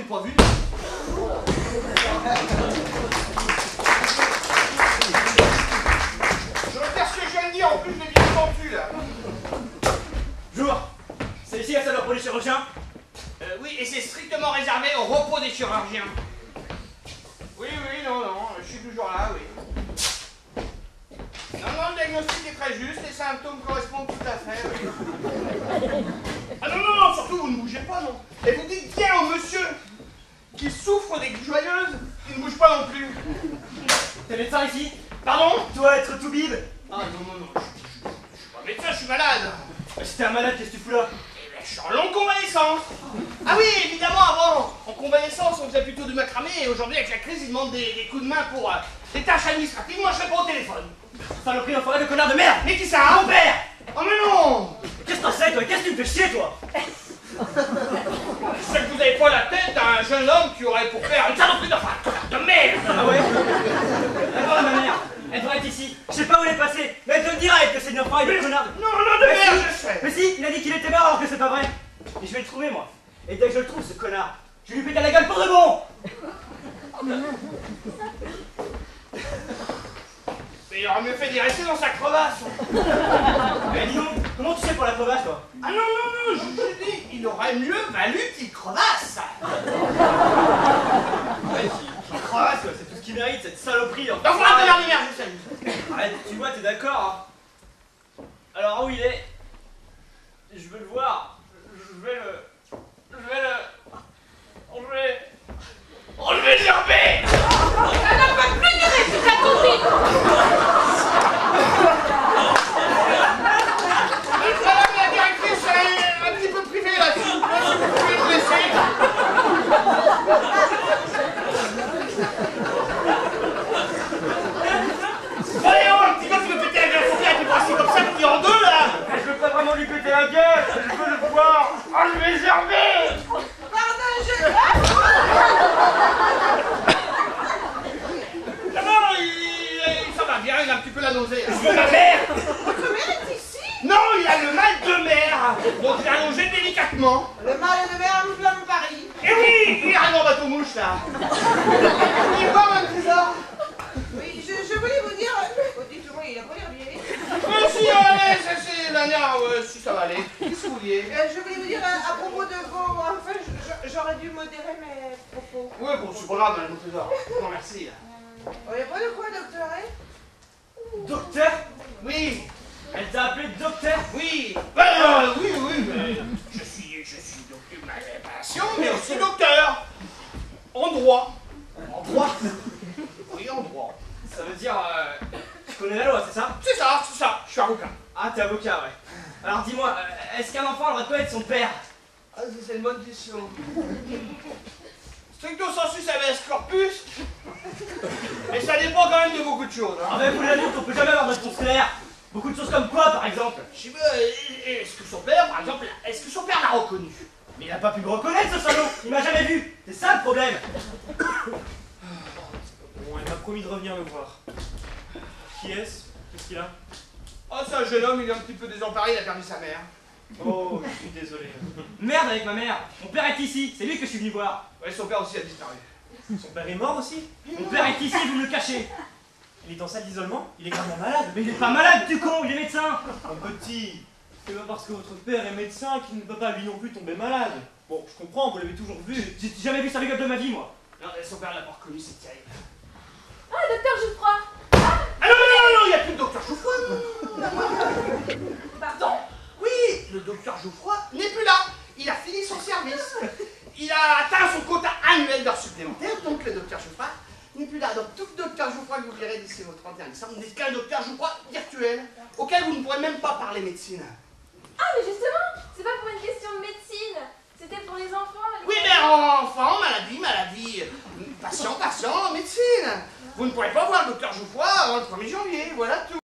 pas vu. Je vais faire ce que je viens de dire, en plus je l'ai bien entendu là. Jour, c'est ici la salle de repos des chirurgiens? Oui, et c'est strictement réservé au repos des chirurgiens. Oui, non, je suis toujours là, oui. Non, le diagnostic est très juste, les symptômes correspondent tout à fait, oui. Ah non, surtout vous ne bougez pas, non. Et vous dites bien au monsieur qui souffre des joyeuses, il ne bouge pas non plus. T'es médecin ici? Pardon? Toi, être tout bib? Ah non, je suis pas médecin, je suis malade. Si t'es un malade, qu'est-ce que tu fous là? Je suis en longue convalescence. Ah oui, évidemment, avant, en convalescence, on faisait plutôt du macramé, et aujourd'hui, avec la crise, ils demandent des coups de main pour des tâches administratives. Moi, je réponds au téléphone. Saloperie d'enfoiré de connard de merde! Mais qui ça? Mon père! Oh mais non! Qu'est-ce que t'en sais, toi? Qu'est-ce que tu me fais chier, toi? C'est que vous avez pas la tête d'un jeune homme qui aurait pour faire une saloperie de merde! Ah ouais? D'abord, ma mère, elle devrait être ici. Je sais pas où elle est passée, mais elle te dira que c'est une enfoiré de connard. Non, de Mais merde, si, je sais! Mais si, il a dit qu'il était mort alors que c'est pas vrai. Et je vais le trouver, moi. Et dès que je le trouve, ce connard, je vais lui péter la gueule pour de bon! Mais il aurait mieux fait d'y rester dans sa crevasse! Mais dis donc, comment tu sais pour la crevasse, toi? Ah non, je dis, il aurait mieux valu qu'il crevasse! Ouais, qui crevasse, quoi, c'est tout ce qu'il mérite, cette saloperie. Donc voilà, t'as l'air de merde, je sais. Arrête, tu vois, t'es d'accord, hein? Alors, où il est? Je veux le voir. Je vais le gerber! Ça n'a pas plus duré, tu t'as compris. Madame la directrice, elle est un petit peu privée là-dessus. Si vous pouvez nous laisser. Allez, un petit peu, tu veux péter la gueule, Sophia, tu vois, c'est comme ça, tu es en deux là. Je veux pas vraiment lui péter la gueule, je veux le voir! Ah, je vais gerber. Ça va bien, il a un petit peu la nausée. Je veux ma mère. Votre mère est ici? Non, il a le mal de mer. Donc il a logé délicatement. Le mal de mer nous flamme Paris. Et oui, il arrive en bateau mouche là. Il voit mon trésor. Oui, je voulais vous dire... dites-moi, il a pas l'air bien. Si, allez, c'est la dernière, si ça va aller. Qu'est-ce que vous vouliez? Je voulais vous dire à propos de vos... Enfin, j'aurais dû modérer mes propos. Oui, bon, c'est pas grave, mon trésor. Non, merci. Il n'y a pas de quoi, docteur, hein? Docteur? Oui, Elle t'a appelé docteur? oui. Oui, mais je suis docteur, ma passion, mais aussi docteur. En droit. En droit? Oui, en droit. Ça veut dire... tu connais la loi, c'est ça? C'est ça, je suis avocat. Ah, t'es avocat, ouais. Alors dis-moi, est-ce qu'un enfant a le droit de connaître son père? Ah, c'est une bonne question. Stricto sensu habeas corpus. Mais ça dépend quand même de beaucoup de choses. Ah mais vous l'adulte, on peut jamais avoir de réponse claire. Beaucoup de choses comme quoi, par exemple? Je sais pas, est-ce que son père, par exemple, est-ce que son père l'a reconnu? Mais il a pas pu me reconnaître, ce salaud. Il m'a jamais vu. C'est ça le problème. Bon, il m'a promis de revenir me voir. Qui est-ce? Qu'est-ce qu'il a? Oh, c'est un jeune homme, il est un petit peu désemparé, il a perdu sa mère. Oh, je suis désolé. Merde avec ma mère. Mon père est ici. C'est lui que je suis venu voir. Ouais, son père aussi a disparu. Son père est mort aussi? Mon père est ici, vous me le cachez. Il est en salle d'isolement? Il est gravement malade? Mais il est pas malade, tu con. Il est médecin. Mon petit, c'est pas parce que votre père est médecin qu'il ne peut pas lui non plus tomber malade. Bon, je comprends, vous l'avez toujours vu. J'ai jamais vu ça gueule de ma vie, moi. Non, son père l'a pas reconnu, c'est terrible. Ah, docteur Jouffroy. Ah non, il n'y a plus de docteur Jouffroy. Pardon? Oui, le docteur Jouffroy n'est plus là. Il a fini son service. Il a atteint son quota annuel d'heures supplémentaires, donc le docteur Jouffroy n'est plus là. Donc tout le docteur Jouffroy que vous verrez d'ici au 31 décembre n'est qu'un docteur Jouffroy virtuel, auquel vous ne pourrez même pas parler médecine. Ah, mais justement, c'est pas pour une question de médecine. C'était pour les enfants. Oui, mais enfant, maladie, patient, médecine. Vous ne pourrez pas voir le docteur Jouffroy avant le 1er janvier, voilà tout.